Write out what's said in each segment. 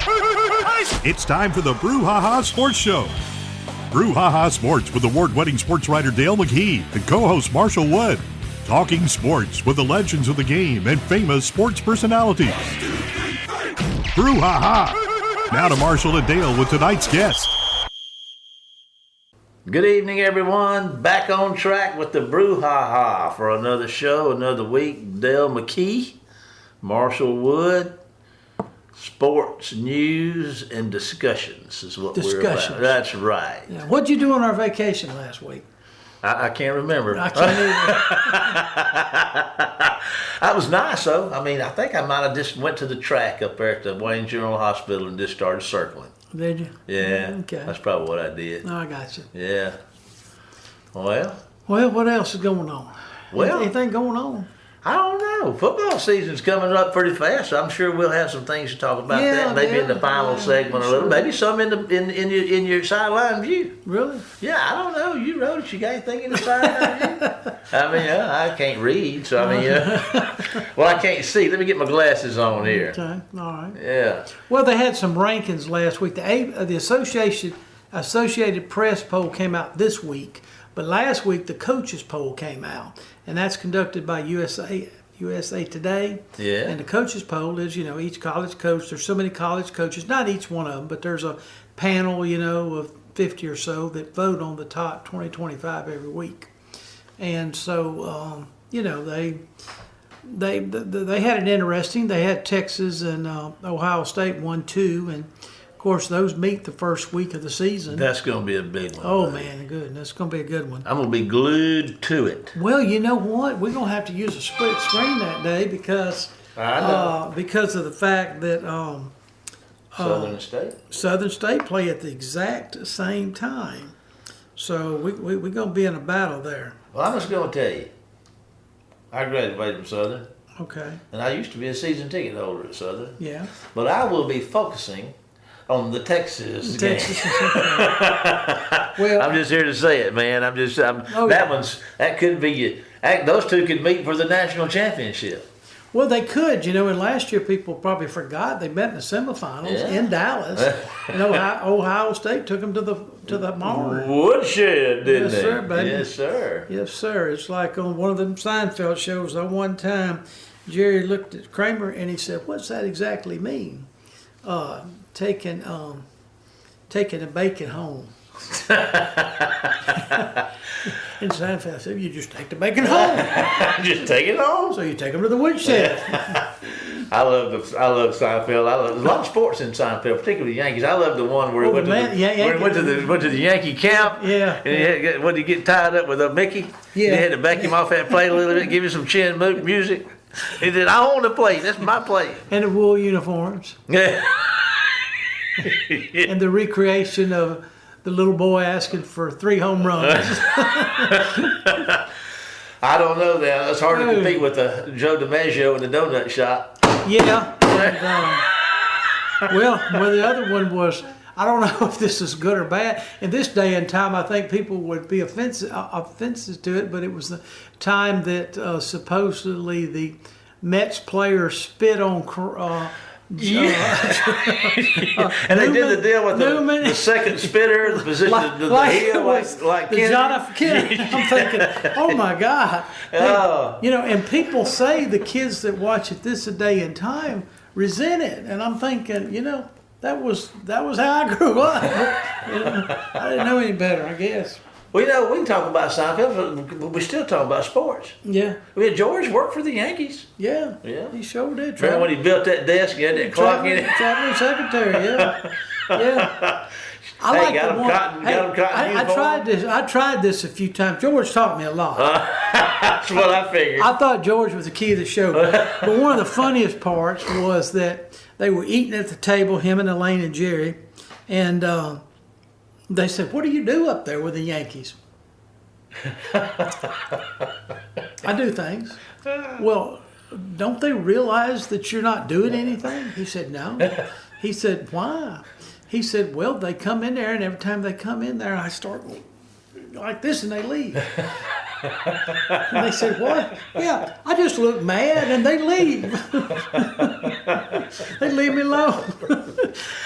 It's time for the Brouhaha Sports Show. Brouhaha Sports with award-winning sports writer Dale McKee and co-host Marshall Wood. Talking sports with the legends of the game and famous sports personalities. Brouhaha. Now to Marshall and Dale with tonight's guest. Good evening, everyone. Back on track with the Brouhaha for another show, another week. Dale McKee, Marshall Wood. Sports news and discussions is what we're about. That's right. Yeah. What'd you do on our vacation last week? I can't remember. I can't either. That was nice, though. I mean, I think I might have just went to the track up there at the Wayne General Hospital and just started circling. Did you? Yeah. Okay. That's probably what I did. Oh, I got you. Yeah. Well, what else is going on? Well, anything going on? I don't know. Football season's coming up pretty fast. So I'm sure we'll have some things to talk about that. Maybe in the final segment a little. Maybe some in your sideline view. Really? Yeah, I don't know. You wrote it. You got anything in the sideline view? I mean, I can't read, so I mean, well, I can't see. Let me get my glasses on here. Okay. All right. Yeah. Well, they had some rankings last week. The Associated Press poll came out this week. But last week, the coaches poll came out, and that's conducted by USA Today. Yeah. And the coaches poll is, each college coach, there's so many college coaches, not each one of them, but there's a panel, of 50 or so that vote on the top 20-25 every week. And so, they had it interesting. They had Texas and Ohio State 1-2, and of course, those meet the first week of the season. That's going to be a big one. Oh, man, good. That's going to be a good one. I'm going to be glued to it. Well, you know what? We're going to have to use a split screen that day because of the fact that Southern State play at the exact same time. So we're going to be in a battle there. Well, I'm just going to tell you, I graduated from Southern. Okay. And I used to be a season ticket holder at Southern. Yeah. But I will be focusing on the Texas game. Well, I'm just here to say it, man. That could be you. Those two could meet for the national championship. Well, they could, and last year people probably forgot they met in the semifinals in Dallas, and Ohio State took them to the barn. Woodshed, didn't they? Yes, sir, baby. Yes, sir. Yes, sir. It's like on one of them Seinfeld shows. One time, Jerry looked at Kramer and he said, "What's that exactly mean?" Taking a bacon home. And Seinfeld said, "You just take the bacon home." Just take it home. So you take them to the woodshed. I love Seinfeld. There's a lot of sports in Seinfeld, particularly the Yankees. I love the one where he went to the Yankee camp. Yeah. And he get tied up with a Mickey. Yeah. He had to back him off that plate a little bit, give him some chin music. He said, "I own the plate. That's my plate." And the wool uniforms. Yeah. And the recreation of the little boy asking for 3 home runs. I don't know that. It's hard to compete with the Joe DiMaggio in the donut shop. Yeah. And, well, the other one was, I don't know if this is good or bad. In this day and time, I think people would be offensive to it, but it was the time that supposedly the Mets player spit on And they did the deal with the second spitter, the position of the heel, like the John F. Kennedy. I'm thinking, oh my God. And people say the kids that watch it this day and time resent it. And I'm thinking, that was how I grew up. I didn't know any better, I guess. Well, we can talk about Seinfeld, but we still talk about sports. Yeah. George worked for the Yankees. Yeah. Yeah. He sure did. Remember when he built that desk, he had that clock in it? Traveling secretary, yeah. Yeah. I tried this a few times. George taught me a lot. That's what I figured. I thought George was the key to the show. But one of the funniest parts was that they were eating at the table, him and Elaine and Jerry, and they said, "What do you do up there with the Yankees?" "I do things." "Well, don't they realize that you're not doing anything?" He said, "No." He said, "Why?" He said, "Well, they come in there, and every time they come in there, I start like this, and they leave." And they said, "What?" "Yeah, I just look mad, and they leave." They leave me alone.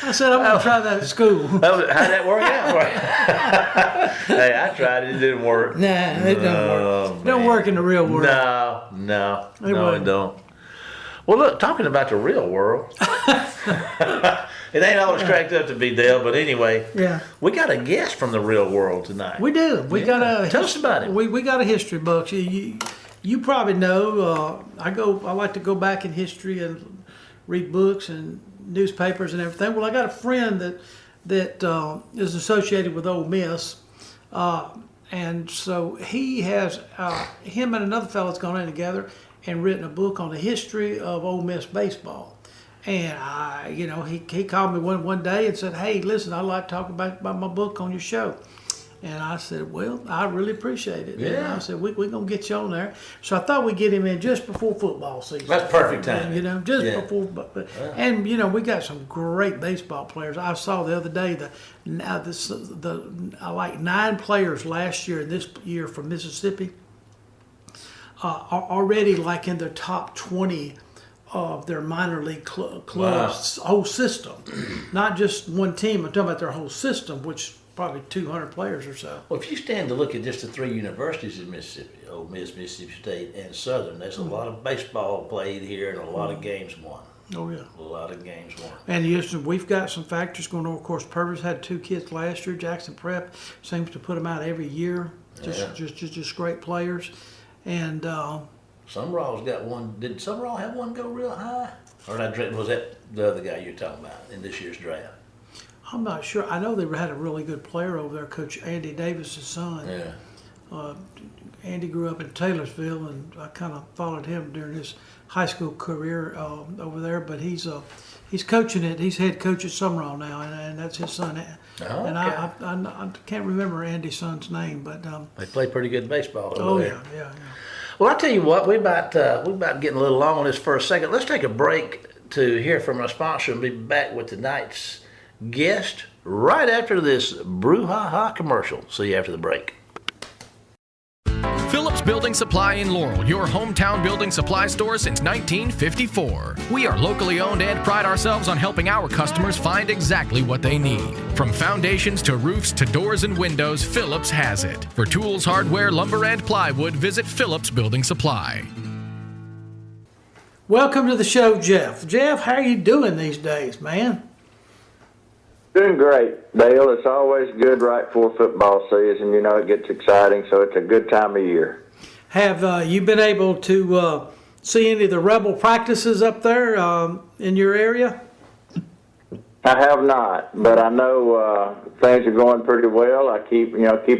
I said, I'm going to try that at school. How'd that work out for you? Hey, I tried it. It didn't work. Nah, it don't work. It don't work in the real world. No, it don't. Well, look, talking about the real world, it ain't always cracked up to be, Dale. But anyway, we got a guest from the real world tonight. We do. We got a. Tell us about it. We got a history book. You probably know. I like to go back in history and read books and newspapers and everything. Well, I got a friend that is associated with Ole Miss. And so he has, him and another fellow's gone in together and written a book on the history of Ole Miss baseball. And he called me one day and said, "Hey, listen, I'd like to talk about my book on your show." And I said, "Well, I really appreciate it." Yeah. And I said, we're going to get you on there. So I thought we'd get him in just before football season. That's perfect time. Before. And, we got some great baseball players. I saw the other day like 9 players last year and this year from Mississippi are already like in the top 20 of their minor league clubs, whole system. Not just one team. I'm talking about their whole system, which probably 200 players or so. Well, if you stand to look at just the 3 universities in Mississippi, Ole Miss, Mississippi State, and Southern, there's a lot of baseball played here and a lot of games won. Oh, yeah. A lot of games won. And yes, we've got some factors going on. Of course, Purvis had 2 kids last year. Jackson Prep seems to put them out every year. Just great players. And Summerall's got one. Did Summerall have one go real high? Or was that the other guy you're talking about in this year's draft? I'm not sure. I know they had a really good player over there, Coach Andy Davis' son. Yeah. Andy grew up in Taylorsville, and I kind of followed him during his high school career over there. But he's coaching it. He's head coach at Summerall now, and that's his son. And I can't remember Andy's son's name, but they play pretty good baseball over there. Yeah. Well, I tell you what, we about getting a little long on this for a second. Let's take a break to hear from our sponsor and be back with tonight's guest right after this Brouhaha commercial. See you after the break. Phillips Building Supply in Laurel, your hometown building supply store since 1954. We are locally owned and pride ourselves on helping our customers find exactly what they need. From foundations to roofs to doors and windows, Phillips has it. For tools, hardware, lumber, and plywood, visit Phillips Building Supply. Welcome to the show, Jeff. Jeff, how are you doing these days, man? Doing great, Dale. It's always good right before football season. It gets exciting, so it's a good time of year. Have you been able to see any of the Rebel practices up there in your area? I have not, but I know things are going pretty well. I keep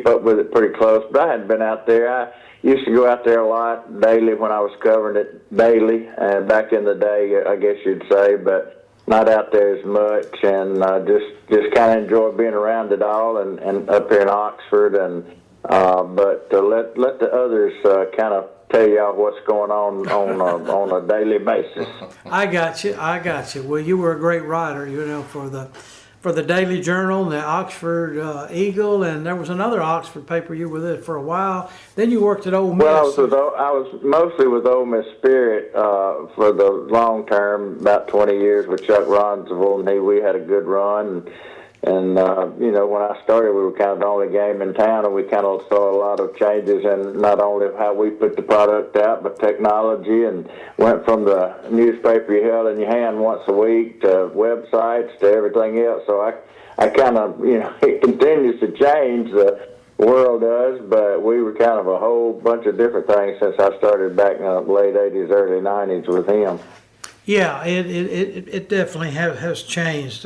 up with it pretty close, but I hadn't been out there. I used to go out there a lot daily when I was covering it daily, back in the day, I guess you'd say, but not out there as much, and just kind of enjoy being around it all, and up here in Oxford, and but let the others kind of tell y'all what's going on a daily basis. I got you. Well, you were a great writer, for the Daily Journal and the Oxford Eagle, and there was another Oxford paper you were with for a while. Then you worked at Ole Miss. Well, I was mostly with Ole Miss Spirit for the long term, about 20 years with Chuck Ronseville, and we had a good run. And when I started, we were kind of the only game in town, and we kind of saw a lot of changes in not only how we put the product out, but technology, and went from the newspaper you held in your hand once a week to websites to everything else. So I kind of, it continues to change, the world does, but we were kind of a whole bunch of different things since I started back in the late 80s, early 90s with him. Yeah, it definitely has changed.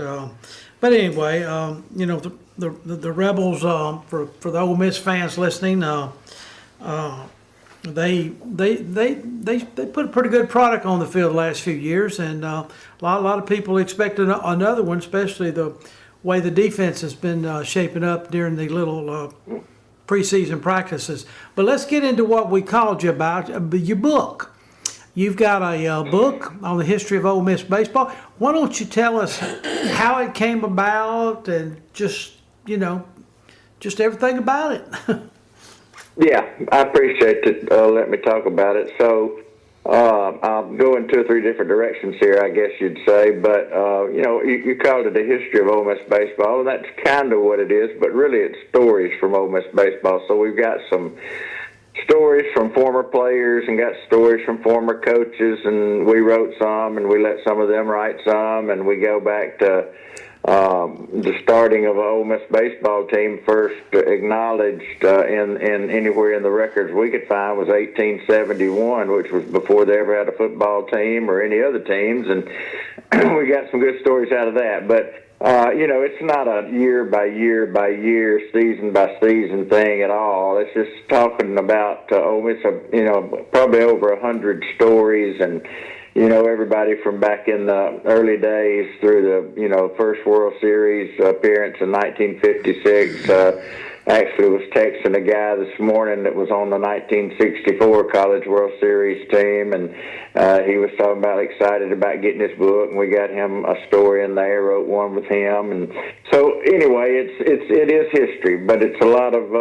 But anyway, the Rebels, for the Ole Miss fans listening, they put a pretty good product on the field the last few years, and a lot of people expect another one, especially the way the defense has been shaping up during the little preseason practices. But let's get into what we called you about, your book. You've got a book on the history of Ole Miss baseball. Why don't you tell us how it came about and just everything about it? Yeah, I appreciate it. Let me talk about it. So, I'll go in 2 or 3 different directions here, I guess you'd say. But, you called it a history of Ole Miss baseball, and that's kind of what it is. But really, it's stories from Ole Miss baseball. So we've got some stories from former players and got stories from former coaches, and we wrote some, and we let some of them write some, and we go back to the starting of an Ole Miss baseball team, first acknowledged in anywhere in the records we could find, was 1871, which was before they ever had a football team or any other teams, and we got some good stories out of that. But it's not a year by year by year, season by season thing at all. It's just talking about Ole Miss, probably over 100 stories, and everybody from back in the early days through the, first World Series appearance in 1956. Actually was texting a guy this morning that was on the 1964 College World Series team, and he was talking about excited about getting his book, and we got him a story in there, wrote one with him. And so anyway, it is history, but it's a lot of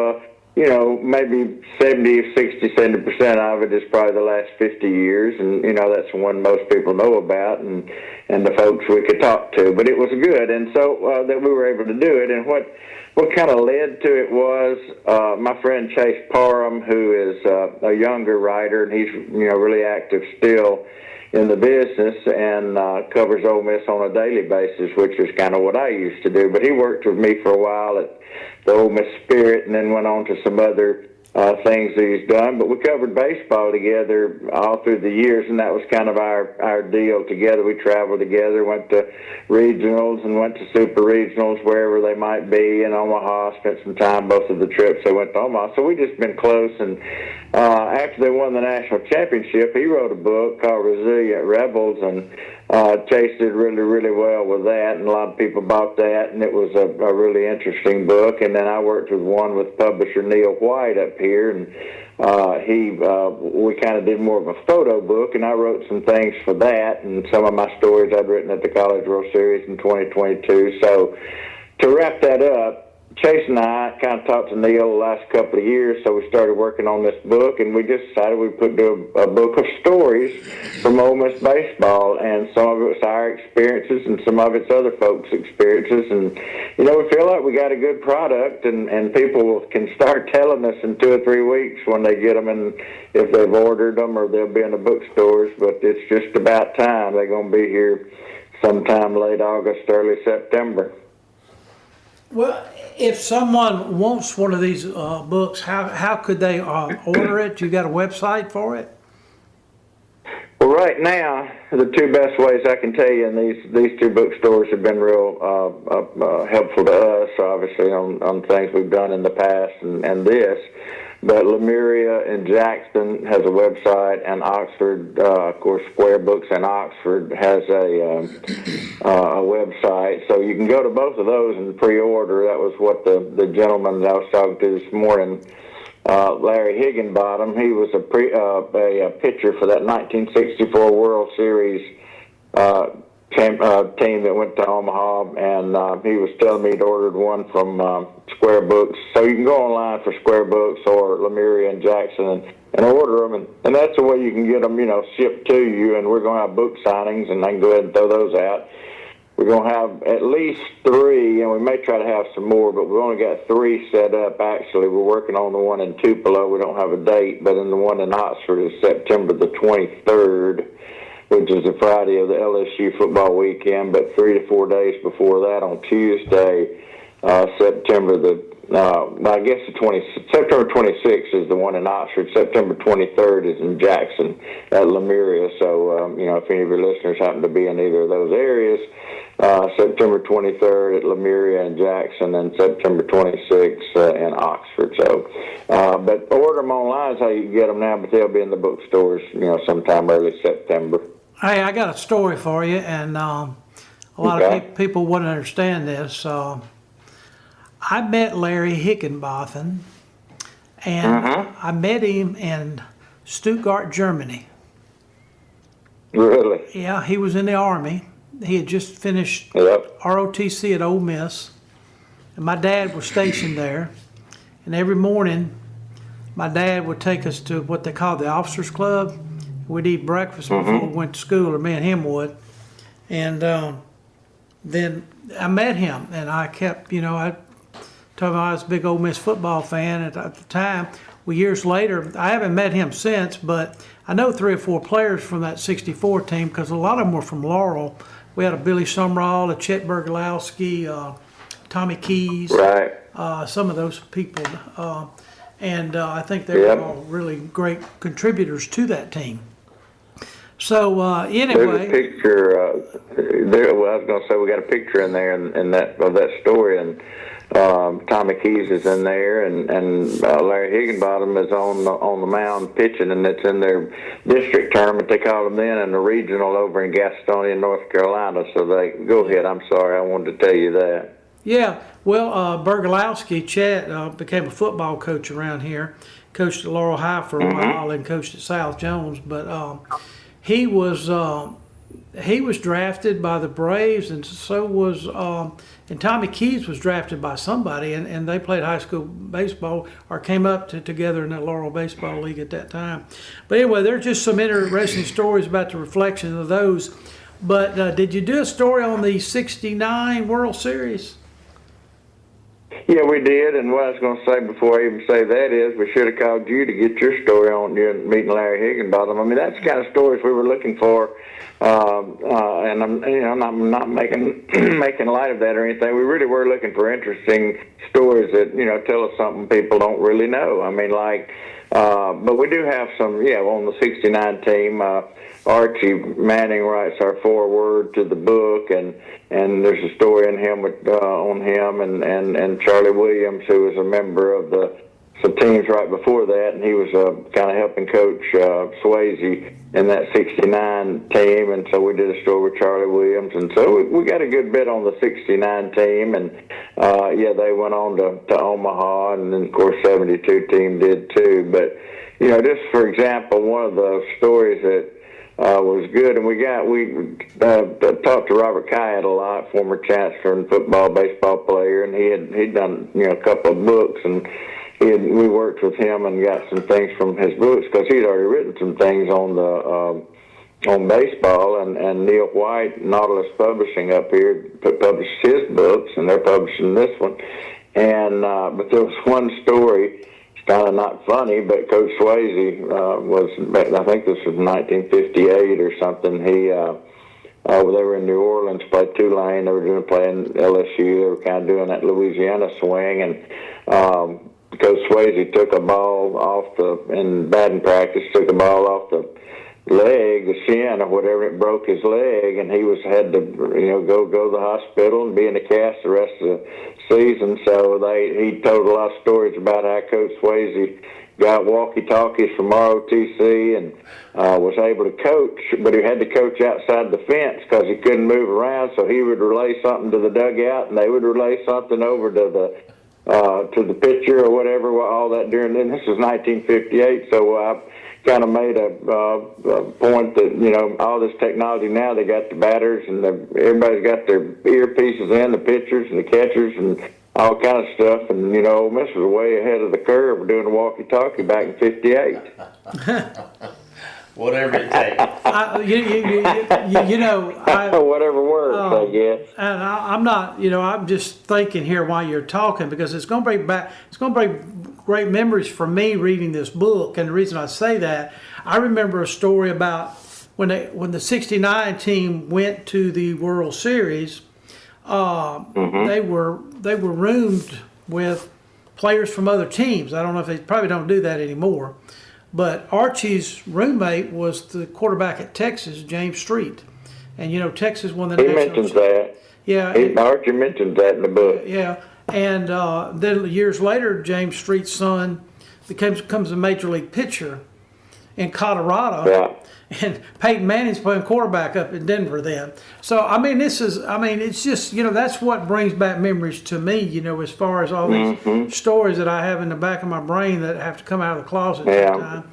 maybe 70% of it is probably the last 50 years, and that's the one most people know about, and the folks we could talk to. But it was good, and so that we were able to do it. And what kind of led to it was my friend Chase Parham, who is a younger writer, and he's really active still in the business, and covers Ole Miss on a daily basis, which is kind of what I used to do. But he worked with me for a while at the Ole Miss Spirit, and then went on to some other things that he's done. But we covered baseball together all through the years, and that was kind of our deal together. We traveled together, went to regionals and went to super regionals, wherever they might be, in Omaha. Spent some time both of the trips they went to Omaha. So we just been close. And after they won the national championship, he wrote a book called Resilient Rebels, and Chase did really, really well with that, and a lot of people bought that, and it was a really interesting book. And then I worked with one with publisher Neil White up here, and we kind of did more of a photo book, and I wrote some things for that, and some of my stories I'd written at the College World Series in 2022. So to wrap that up, Chase and I kind of talked to Neil the last couple of years, so we started working on this book, and we just decided we'd do a book of stories from Ole Miss baseball, and some of it was our experiences, and some of it's other folks' experiences, and we feel like we got a good product, and people can start telling us in 2 or 3 weeks when they get them, and if they've ordered them, or they'll be in the bookstores. But it's just about time. They're going to be here sometime late August, early September. Well, if someone wants one of these books, how could they order it? You got a website for it? Well, right now, the 2 best ways I can tell you, and these 2 bookstores have been real helpful to us, obviously, on things we've done in the past and this. But Lemuria in Jackson has a website, and Oxford, of course, Square Books in Oxford has a website. So you can go to both of those and pre-order. That was what the gentleman that I was talking to this morning, Larry Higginbottom, he was a pitcher for that 1964 World Series team that went to Omaha, and he was telling me he'd ordered one from Square Books. So you can go online for Square Books or Lemuria and Jackson and order them, and that's the way you can get them, shipped to you. And we're going to have book signings, and I can go ahead and throw those out. We're going to have at least 3, and we may try to have some more, but we've only got 3 set up, actually. We're working on the one in Tupelo. We don't have a date, but in the one in Oxford is September the 23rd, which is the Friday of the LSU football weekend. But 3 to 4 days before that, on Tuesday, September 26th is the one in Oxford. September 23rd is in Jackson at Lemuria. So, if any of your listeners happen to be in either of those areas, September 23rd at Lemuria and Jackson, and September 26th in Oxford. So, but order them online is how you can get them now, but they'll be in the bookstores, sometime early September. Hey, I got a story for you, and a lot of people wouldn't understand this. I met Larry Higginbotham, and I met him in Stuttgart, Germany. Really? Yeah, he was in the Army. He had just finished ROTC at Ole Miss, and my dad was stationed there. And every morning, my dad would take us to what they call the Officers Club. We'd eat breakfast before we went to school, or me and him would. And then I met him, and I kept, I told him I was a big Ole Miss football fan at the time. Well, years later, I haven't met him since, but I know 3 or 4 players from that '64 team because a lot of them were from Laurel. We had a Billy Sumrall, a Chet Bergalowski, Tommy Keys, Right. some of those people. And I think they were all really great contributors to that team. So anyway, there's a picture. Well, I was going to say we got a picture in there in that of that story, and Tommy Keys is in there, and Larry Higginbottom is on the mound pitching, and it's in their district tournament. They called them then in the regional over in Gastonia, North Carolina. So they go ahead. I'm sorry, I wanted to tell you that. Yeah, well, Bergalowski, Chet, became a football coach around here. Coached at Laurel High for a while and coached at South Jones. But he was drafted by the Braves, and so was and Tommy Keys was drafted by somebody, and they played high school baseball or came up together in that Laurel Baseball League at that time. But anyway, there's just some interesting stories about the reflection of those. But did you do a story on the '69 World Series? Yeah, we did, and what I was going to say before I even say that is we should have called you to get your story on during meeting Larry Higginbottom. I mean, that's the kind of stories we were looking for, and I'm not making making light of that or anything. We really were looking for interesting stories that tell us something people don't really know. I mean, but we do have some. On the '69 team. Archie Manning writes our foreword to the book, and there's a story in him on him and Charlie Williams, who was a member of some teams right before that, and he was kind of helping coach Swayze in that '69 team, and so we did a story with Charlie Williams, and so we got a good bit on the '69 team, and they went on to Omaha, and then of course '72 team did too. But just for example, one of the stories that was good, and we talked to Robert Kyatt a lot, former chancellor and football, baseball player, and he'd done a couple of books, and we worked with him and got some things from his books because he'd already written some things on baseball, and Neil White, Nautilus Publishing up here, published his books, and they're publishing this one, and but there was one story. Kind of not funny, but Coach Swayze was, I think this was 1958 or something. They were in New Orleans, played Tulane. They were playing LSU. They were kind of doing that Louisiana swing, and Coach Swayze took a ball in batting practice, took a ball off the leg, the shin or whatever, it broke his leg, and he had to go to the hospital and be in a cast the rest of the season. So he told a lot of stories about how Coach Swayze got walkie-talkies from ROTC and was able to coach, but he had to coach outside the fence because he couldn't move around. So he would relay something to the dugout, and they would relay something over to the pitcher or whatever. All that and this was 1958. So I kind of made a point that all this technology now, they got the batters and everybody's got their earpieces in, the pitchers and the catchers and all kind of stuff, and Ole Miss was way ahead of the curve doing the walkie-talkie back in '58. Whatever it takes. Whatever works, I guess. And I'm not, I'm just thinking here while you're talking, because it's going to bring great memories for me reading this book. And the reason I say that, I remember a story about when the '69 team went to the World Series. They were roomed with players from other teams. I don't know if they probably don't do that anymore. But Archie's roommate was the quarterback at Texas, James Street. And, Texas won the national. He mentions that. Yeah. Archie mentions that in the book. Yeah. And then years later, James Street's son becomes a major league pitcher in Colorado. Yeah. And Peyton Manning's playing quarterback up in Denver then. So, it's just, that's what brings back memories to me, as far as all these stories that I have in the back of my brain that have to come out of the closet sometime.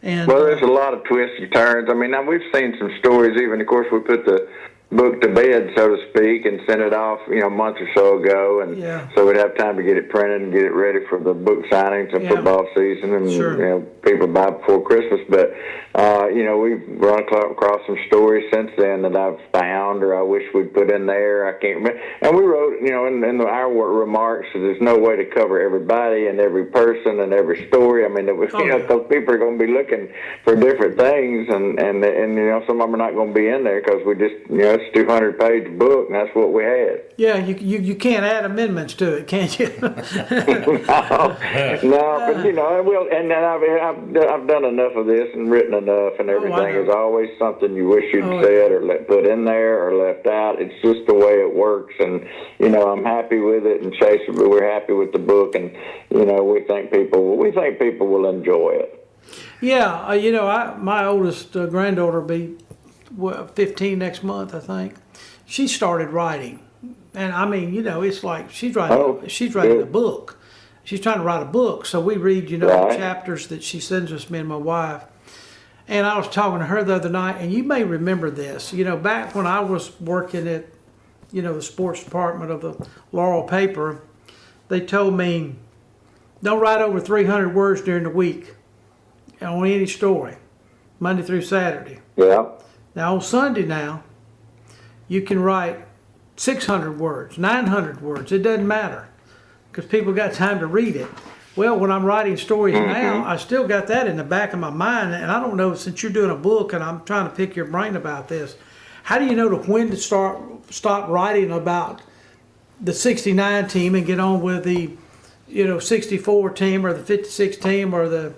And, there's a lot of twists and turns. Now we've seen some stories, even, of course, we put the book to bed, so to speak, and sent it off, a month or so ago, and so we'd have time to get it printed and get it ready for the book signings and football season, and people buy before Christmas. But we've run across some stories since then that I've found or I wish we'd put in there. I can't remember. And we wrote, in our remarks, there's no way to cover everybody and every person and every story. I mean, because people are going to be looking for different things, and some of them are not going to be in there because we just, it's a 200-page book, and that's what we had. Yeah, you can't add amendments to it, can't you? No, but and I've done enough of this and written enough, and everything. There's always something you wish you'd said or put in there or left out. It's just the way it works, and I'm happy with it. And Chase, we're happy with the book, and we think people will enjoy it. Yeah, my oldest granddaughter will be 15 next month, I think. She started writing, and I mean, it's like she's writing a book. She's trying to write a book, so we read, the chapters that she sends us, me and my wife. And I was talking to her the other night, and you may remember this. Back when I was working at, the sports department of the Laurel paper, they told me, don't write over 300 words during the week on any story, Monday through Saturday. Yeah. Now on Sunday you can write 600 words, 900 words. It doesn't matter because people got time to read it. Well, when I'm writing stories now, I still got that in the back of my mind, and I don't know, since you're doing a book and I'm trying to pick your brain about this, how do you know when to stop writing about the 69 team and get on with the 64 team or the 56 team or the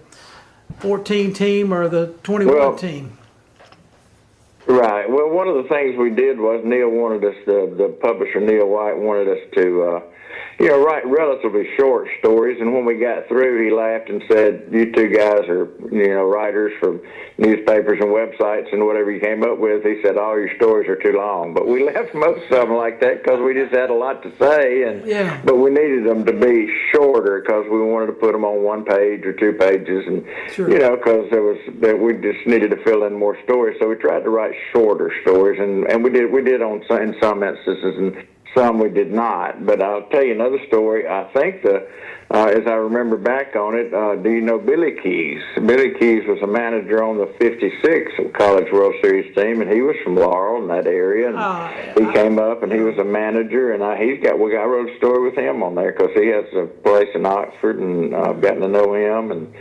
14 team or the 21 team? Right. Well, one of the things we did was Neil wanted us, the publisher Neil White wanted us to write relatively short stories, and when we got through, he laughed and said, "You two guys are, writers for newspapers and websites and whatever you came up with." He said, "All your stories are too long." But we left most of them like that because we just had a lot to say, but we needed them to be shorter because we wanted to put them on 1 page or 2 pages, and because we just needed to fill in more stories. So we tried to write shorter stories, and we did in some instances, and some we did not. But I'll tell you another story. I think as I remember back on it, do you know Billy Keys? Billy Keys was a manager on the 56 College World Series team, and he was from Laurel in that area. And he came up, and he was a manager, and I wrote a story with him on there because he has a place in Oxford, and I've gotten to know him. And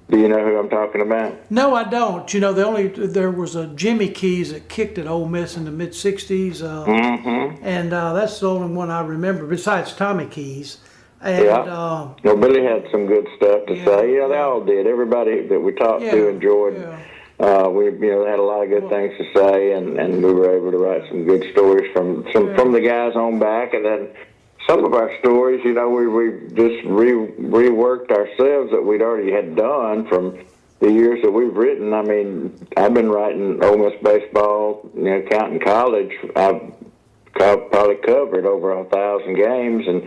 do you know who I'm talking about? No, I don't. There was a Jimmy Keys that kicked at Ole Miss in the mid '60s, and that's the only one I remember besides Tommy Keys. And, Billy had some good stuff to say. They all did. Everybody that we talked to enjoyed. They had a lot of good things to say, and we were able to write some good stories from the guys on back, and then. Some of our stories, we just reworked ourselves that we'd already had done from the years that we've written. I mean, I've been writing Ole Miss baseball, counting college. I've probably covered over 1,000 games, and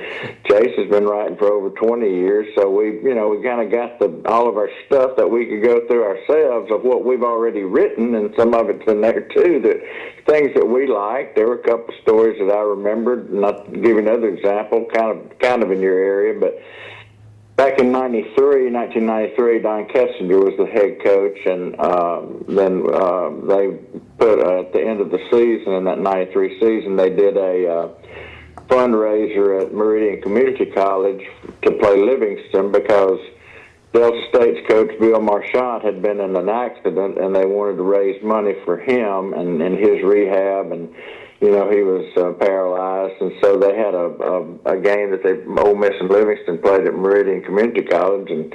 Chase has been writing for over 20 years. So we kind of got all of our stuff that we could go through ourselves of what we've already written, and some of it's in there too. That things that we liked. There were a couple of stories that I remembered. Not to give you another example, kind of in your area, but. Back in 1993, Don Kessinger was the head coach, and then they put at the end of the season, in that 93 season, they did a fundraiser at Meridian Community College to play Livingston because Delta State's coach Bill Marchant had been in an accident, and they wanted to raise money for him and his rehab, and he was paralyzed, and so they had a game that Ole Miss and Livingston played at Meridian Community College, and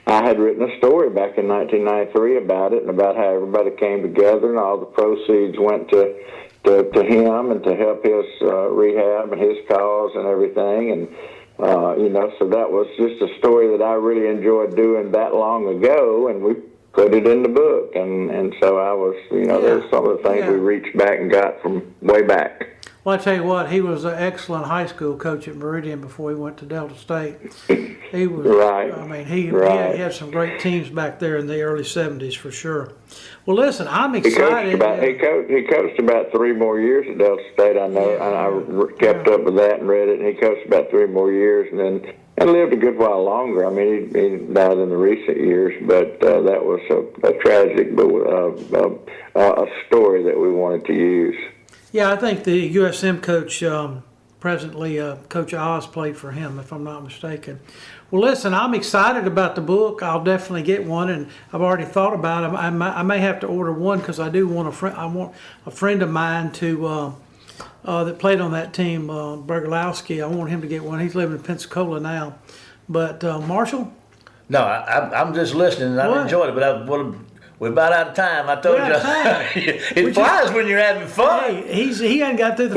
I had written a story back in 1993 about it and about how everybody came together, and all the proceeds went to him and to help his rehab and his cause and everything, and so that was just a story that I really enjoyed doing that long ago, and we put it in the book, and so I was, there's some of the things we reached back and got from way back. Well, I tell you what, he was an excellent high school coach at Meridian before he went to Delta State. He was, right. I mean, he had some great teams back there in the early 70s for sure. Well, listen, I'm excited. He coached about 3 more years at Delta State. I know. I kept up with that and read it. And he coached about 3 more years, and then and lived a good while longer. I mean, he died in the recent years, but that was a tragic, but a story that we wanted to use. Yeah, I think the USM coach, presently Coach Oz, played for him, if I'm not mistaken. Well, listen, I'm excited about the book. I'll definitely get one, and I've already thought about it. I may have to order one because I do want I want a friend of mine to that played on that team, Bergolowski. I want him to get one. He's living in Pensacola now. But Marshall? No, I'm just listening, and I enjoyed it, but we're about out of time. I told you. It flies when you're having fun. Hey, he ain't got through the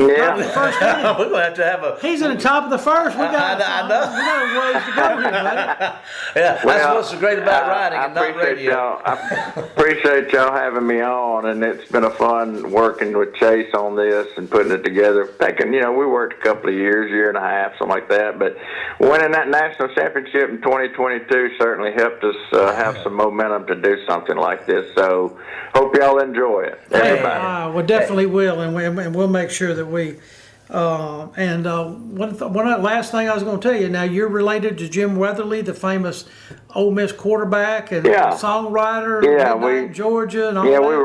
first inning. We're going to have to have a... He's in the top of the first. We got I know. We got a ways to go here, buddy. Yeah, that's what's so great about writing and not radio. I appreciate y'all having me on, and it's been a fun working with Chase on this and putting it together. We worked a couple of year and a half, something like that, but winning that national championship in 2022 certainly helped us have some momentum to do something like this. So hope y'all enjoy it, everybody. We definitely will, and we'll make sure that we. One last thing I was going to tell you. Now you're related to Jim Weatherly, the famous Ole Miss quarterback and songwriter. Yeah, Georgia and all that. We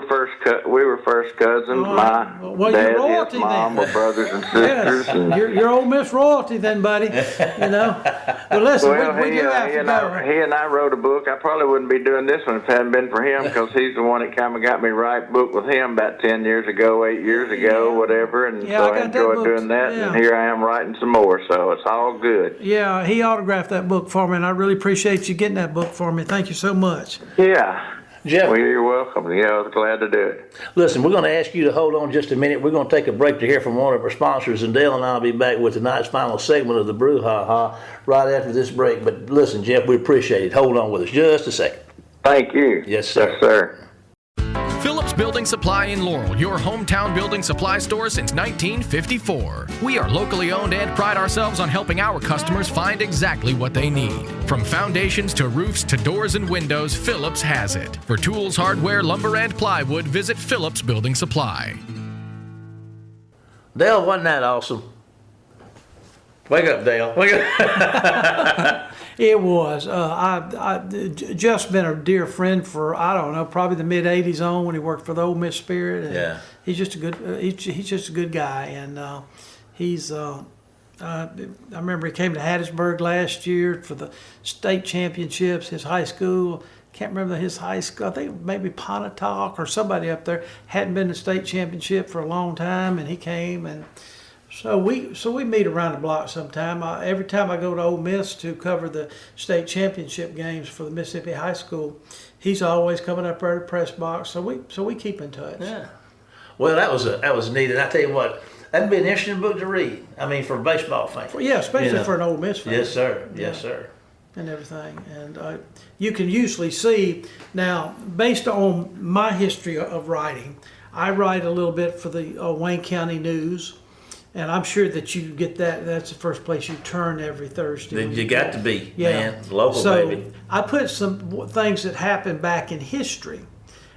were first cousins. My dad and his mom were brothers and sisters. Yes. You're Ole Miss royalty then, buddy. But listen, we do have to go. He and I wrote a book. I probably wouldn't be doing this one if it hadn't been for him, because he's the one that kind of got me write book with him about 10 years ago, 8 years ago, whatever. And so I enjoyed doing that. And here I am writing some more. So it's all good. Yeah, he autographed that book for me, and I really appreciate you getting that book for me. Thank you so much. Yeah. Jeff. Well, you're welcome. Yeah, I was glad to do it. Listen, we're going to ask you to hold on just a minute. We're going to take a break to hear from one of our sponsors, and Dale and I will be back with tonight's final segment of the Brouhaha right after this break. But listen, Jeff, we appreciate it. Hold on with us just a second. Thank you. Yes, sir. Yes, sir. Phillips Building Supply in Laurel, your hometown building supply store since 1954. We are locally owned and pride ourselves on helping our customers find exactly what they need. From foundations to roofs to doors and windows, Phillips has it. For tools, hardware, lumber, and plywood, visit Phillips Building Supply. Dale, wasn't that awesome? Wake up, Dale. Wake up. It was. I just been a dear friend for, I don't know, probably the mid '80s on, when he worked for the Ole Miss Spirit. And yeah. He's just a good. He's just a good guy, and he's. I remember he came to Hattiesburg last year for the state championships. His high school. Can't remember his high school. I think maybe Pontotoc or somebody up there hadn't been to state championship for a long time, and he came and. So we meet around the block sometime. Every time I go to Ole Miss to cover the state championship games for the Mississippi High School, he's always coming up there to the press box. So we keep in touch. Yeah. Well, that was neat, and I tell you what, that'd be an interesting book to read. I mean, for a baseball fan. Yeah, especially for an Ole Miss fan. Yes, sir. Yes, sir. And everything, and you can usually see now, based on my history of writing, I write a little bit for the Wayne County News. And I'm sure that you get that. That's the first place you turn every Thursday. You got to be, man. Local, baby. So I put some things that happened back in history.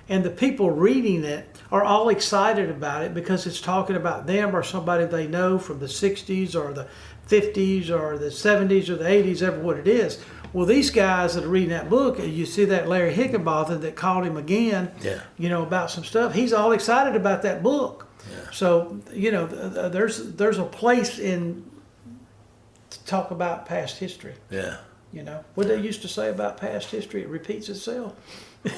And the people reading it are all excited about it because it's talking about them or somebody they know from the 60s or the 50s or the 70s or the 80s, ever what it is. Well, these guys that are reading that book, you see that Larry Higginbotham that called him again, about some stuff. He's all excited about that book. Yeah. So, there's a place to talk about past history. Yeah. What they used to say about past history, it repeats itself.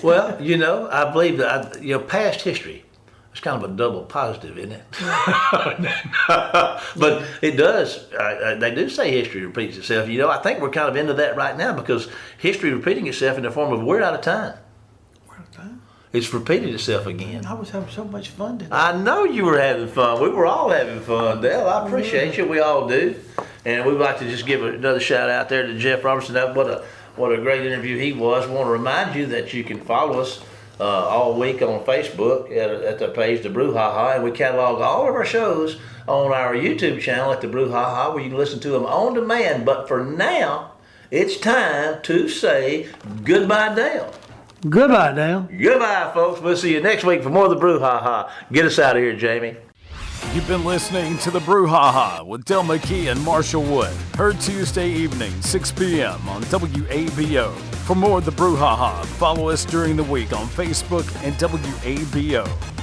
Well, I believe that, past history, it's kind of a double positive, isn't it? But it does. They do say history repeats itself. I think we're kind of into that right now because history repeating itself in the form of we're out of time. It's repeated itself again. I was having so much fun today. I know you were having fun. We were all having fun, Dale. I appreciate you. We all do. And we'd like to just give another shout out there to Jeff Roberson. What a great interview he was. I want to remind you that you can follow us all week on Facebook at the page, The Brouhaha. And we catalog all of our shows on our YouTube channel at The Brouhaha, where you can listen to them on demand. But for now, it's time to say goodbye, Dale. Goodbye, Dale. Goodbye, folks. We'll see you next week for more of the Brouhaha. Get us out of here, Jamie. You've been listening to the Brouhaha with Del McKee and Marshall Wood. Heard Tuesday evening, 6 p.m. on WABO. For more of the Brouhaha, follow us during the week on Facebook and WABO.